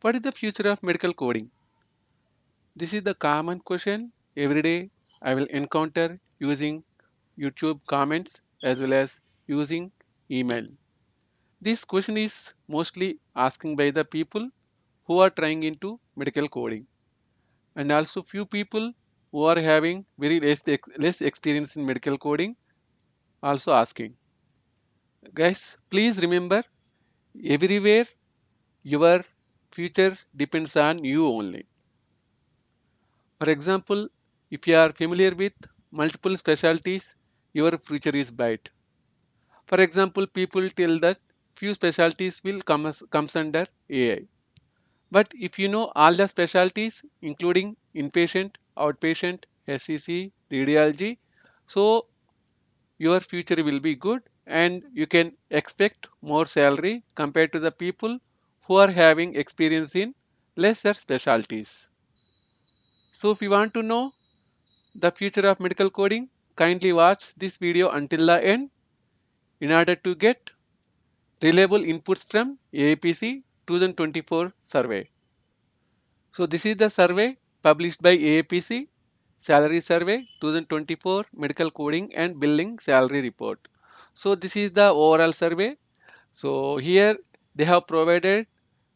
What is the future of medical coding? This is the common question every day I will encounter using YouTube comments as well as using email. This question is mostly asking by the people who are trying into medical coding and also few people who are having very less experience in medical coding also asking. Guys, please remember everywhere your future depends on you only. For example, if you are familiar with multiple specialties, your future is bright. For example, people tell that few specialties will comes under AI. But if you know all the specialties, including inpatient, outpatient, SCC, radiology, so your future will be good and you can expect more salary compared to the people who are having experience in lesser specialties. So if you want to know the future of medical coding, kindly watch this video until the end in order to get reliable inputs from AAPC 2024 survey. So this is the survey published by AAPC Salary Survey 2024 Medical Coding and Billing Salary Report. So this is the overall survey. So here they have provided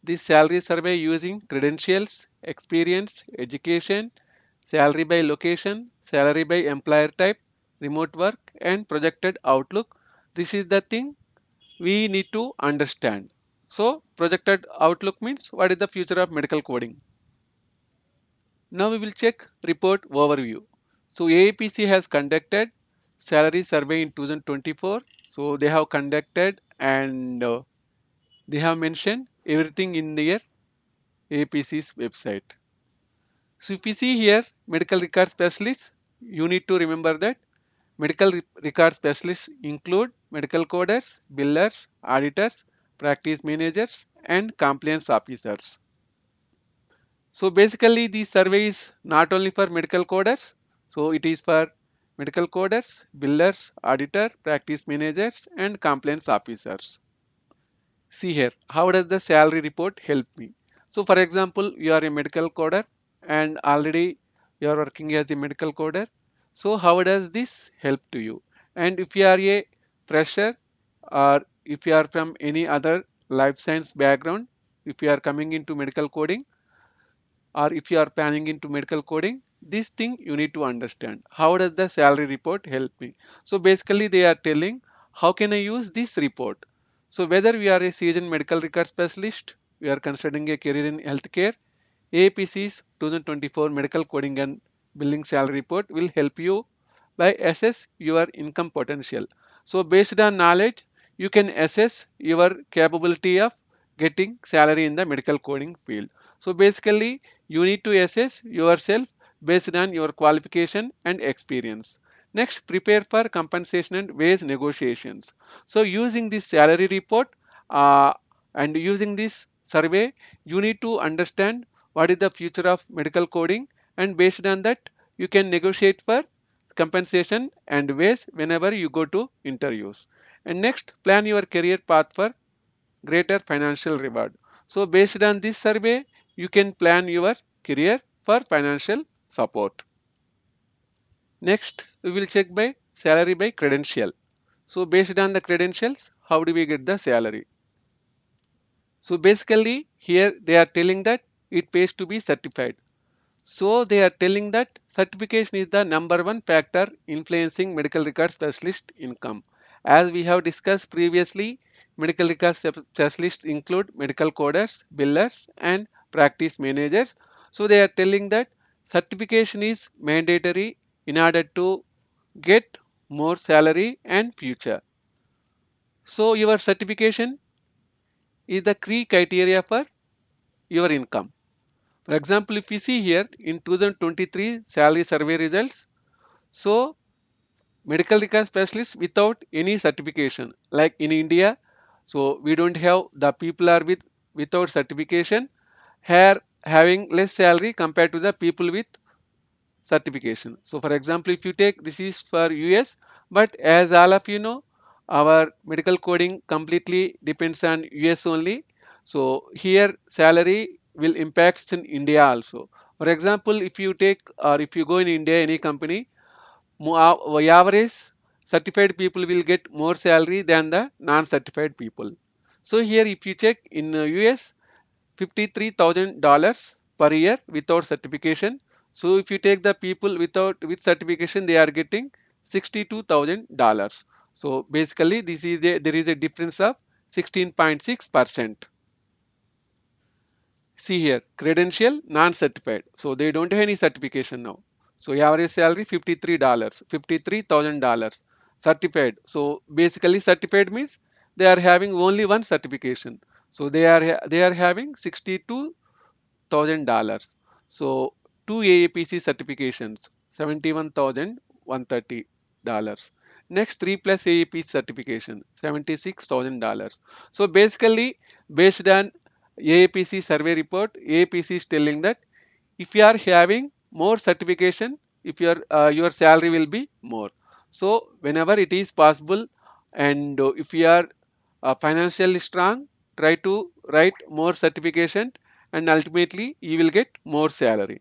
this salary survey using credentials, experience, education, salary by location, salary by employer type, remote work and projected outlook. This is the thing we need to understand. So projected outlook means what is the future of medical coding. Now we will check report overview. So AAPC has conducted salary survey in 2024. So they have conducted and they have mentioned everything in their AAPC's website. So if you see here medical record specialists, you need to remember that medical record specialists include medical coders, billers, auditors, practice managers and compliance officers. So basically the survey is not only for medical coders, so it is for medical coders, billers, auditor, practice managers and compliance officers. See here, how does the salary report help me? So for example, you are a medical coder and already you are working as a medical coder. So how does this help to you? And if you are a fresher or if you are from any other life science background, if you are coming into medical coding, or if you are planning into medical coding, this thing you need to understand. How does the salary report help me? So basically they are telling how can I use this report? So whether we are a seasoned medical record specialist, we are considering a career in healthcare, AAPC's 2024 medical coding and billing salary report will help you by assess your income potential. So based on knowledge, you can assess your capability of getting salary in the medical coding field. So basically, you need to assess yourself based on your qualification and experience. Next, prepare for compensation and wage negotiations. So using this salary report uh, and using this survey, you need to understand what is the future of medical coding, and based on that, you can negotiate for compensation and wage whenever you go to interviews. And next, plan your career path for greater financial reward. So based on this survey, you can plan your career for financial support. Next, we will check by salary by credential. So based on the credentials, how do we get the salary? So basically here they are telling that it pays to be certified. So they are telling that certification is the number one factor influencing medical record specialist income. As we have discussed previously, medical record specialists include medical coders, billers, and practice managers. So they are telling that certification is mandatory in order to get more salary and future. So your certification is the key criteria for your income. For example, if we see here in 2023 salary survey results, so medical record specialists without any certification, like in India, so we don't have the people are without certification, here having less salary compared to the people with certification. So for example, if you take this is for US, but as all of you know, our medical coding completely depends on US only. So here salary will impacts in India also. For example, if you take or if you go in India, any company, average certified people will get more salary than the non-certified people. So here, if you check in US, $53,000 per year without certification. So if you take the people with certification, they are getting $62,000. So basically, there is a difference of 16.6%. See here, credential, non-certified. So they don't have any certification now. So average salary $53, $53,000. Certified. So basically, certified means they are having only one certification. So they are having $62,000. So two AAPC certifications, $71,130. Next, 3 plus AAPC certification, $76,000. So basically, based on AAPC survey report, AAPC is telling that if you are having more certification, if your salary will be more. So whenever it is possible, and if you are financially strong, try to write more certification, and ultimately you will get more salary.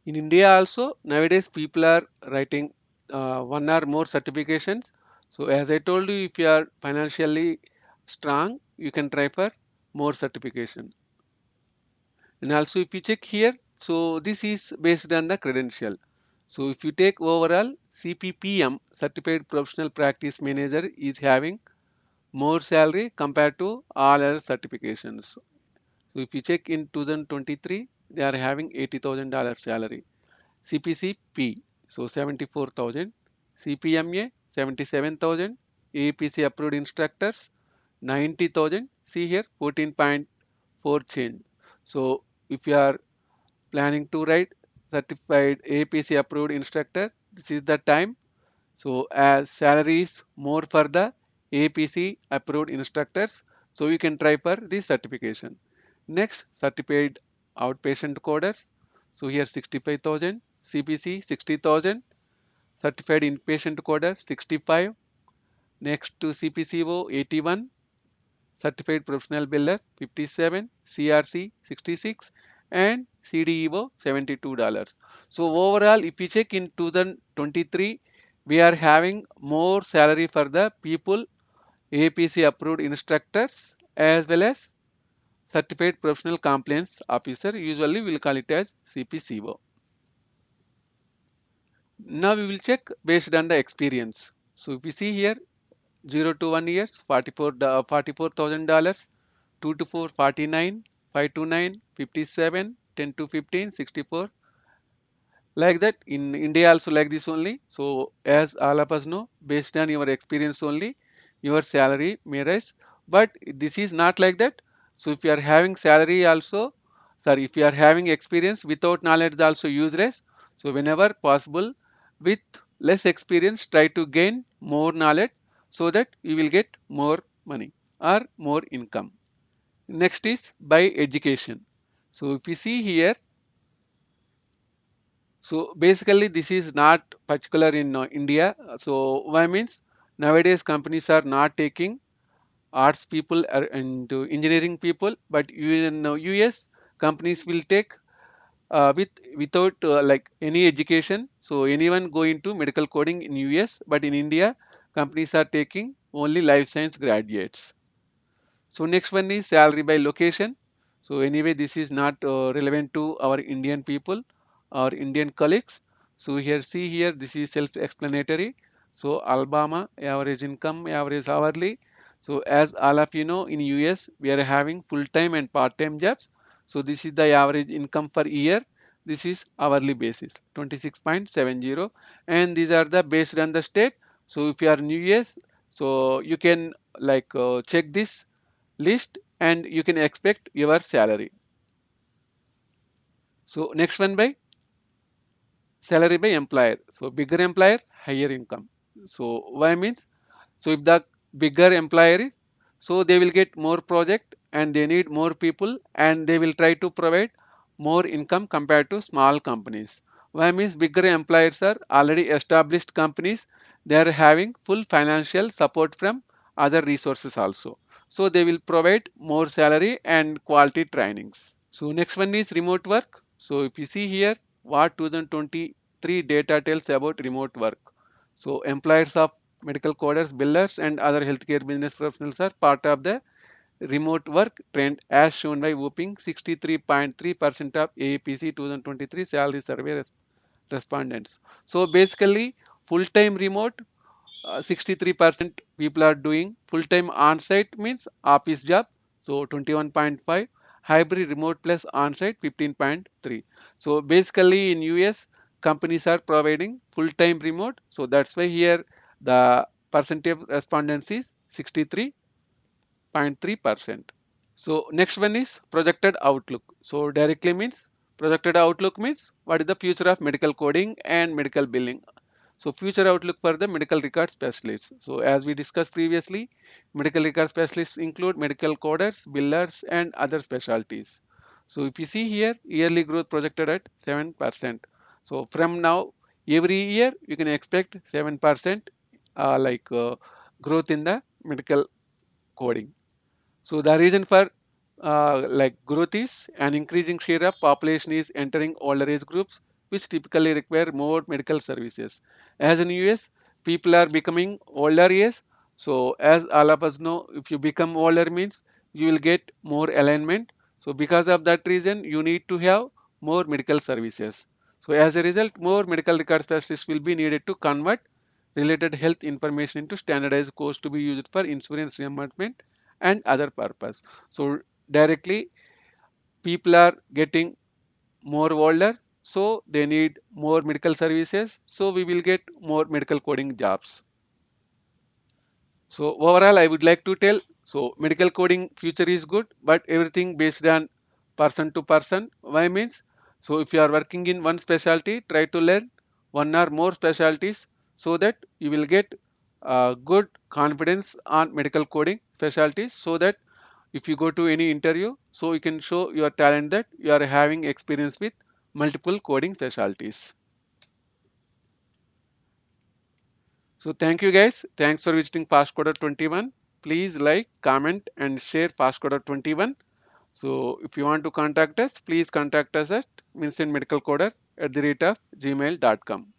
In India also, nowadays people are writing one or more certifications. So as I told you, if you are financially strong, you can try for more certification. And also if you check here, so this is based on the credential. So if you take overall, CPPM, Certified Professional Practice Manager, is having more salary compared to all other certifications. So if you check in 2023, they are having $80,000 salary. CPCP, so 74,000. CPMA, 77,000. APC approved instructors, 90,000. See here, 14.4 change. So if you are planning to write certified APC approved instructor, this is the time. So as salary is more for the APC approved instructors, so you can try for this certification. Next, certified outpatient coders. So here 65,000, CPC 60,000, certified inpatient coder 65. Next to CPCO 81, certified professional biller 57, CRC 66, and CDEO $72. So overall, if you check in 2023, we are having more salary for the people APC approved instructors as well as certified professional compliance officer. Usually we'll call it as CPCO. Now we will check based on the experience. So if you see here, 0 to 1 years, $44,000, 2 to 4, 49, 5 to 9, 57, 10 to 15, 64. Like that, in India also like this only. So as all of us know, based on your experience only, your salary may rise. But this is not like that. So if you are having salary also, sorry, if you are having experience without knowledge is also useless. So whenever possible, with less experience, try to gain more knowledge so that you will get more money or more income. Next is by education. So if you see here, so basically, this is not particular in India. So why means nowadays companies are not taking arts people and engineering people, but in US companies will take without like any education. So anyone go into medical coding in US, but in India companies are taking only life science graduates. So next one is salary by location. So anyway, this is not relevant to our Indian people or Indian colleagues. So here, see here, this is self-explanatory. So Alabama, average income, average hourly. So as all of you know, in US, we are having full-time and part-time jobs. So this is the average income per year. This is hourly basis, 26.70. And these are the based on the state. So if you are in US, so you can like check this list and you can expect your salary. So next one by salary by employer. So bigger employer, higher income. So why means, so if the bigger employer is, so they will get more project and they need more people and they will try to provide more income compared to small companies. Why means bigger employers are already established companies. They are having full financial support from other resources also. So they will provide more salary and quality trainings. So next one is remote work. So if you see here what 2023 data tells about remote work. So employers of medical coders, billers and other healthcare business professionals are part of the remote work trend as shown by whooping 63.3% of AAPC 2023 salary survey respondents. So basically full-time remote 63% people are doing, full-time on-site means office job, so 21.5, hybrid remote plus on-site 15.3. So basically in US companies are providing full-time remote, so that's why here the percentage of respondents is 63.3%. So next one is projected outlook. So directly means projected outlook means what is the future of medical coding and medical billing. So future outlook for the medical record specialists. So as we discussed previously, medical record specialists include medical coders, billers and other specialties. So if you see here, yearly growth projected at 7%. So from now, every year you can expect 7% growth in the medical coding. So the reason for growth is an increasing share of population is entering older age groups, which typically require more medical services. As in US, people are becoming older age. So as all of us know, if you become older means you will get more alignment. So because of that reason, you need to have more medical services. So as a result, more medical record specialists will be needed to convert related health information into standardized codes to be used for insurance reimbursement and other purpose. So directly people are getting more older, so they need more medical services, so we will get more medical coding jobs. So overall I would like to tell, so medical coding future is good, but everything based on person to person. Why means, so if you are working in one specialty, try to learn one or more specialties so that you will get good confidence on medical coding specialties, so that if you go to any interview, so you can show your talent that you are having experience with multiple coding specialties. So thank you guys. Thanks for visiting FastCoder 21. Please like, comment and share FastCoder 21. So if you want to contact us, please contact us at vincentmedicalcoder@gmail.com.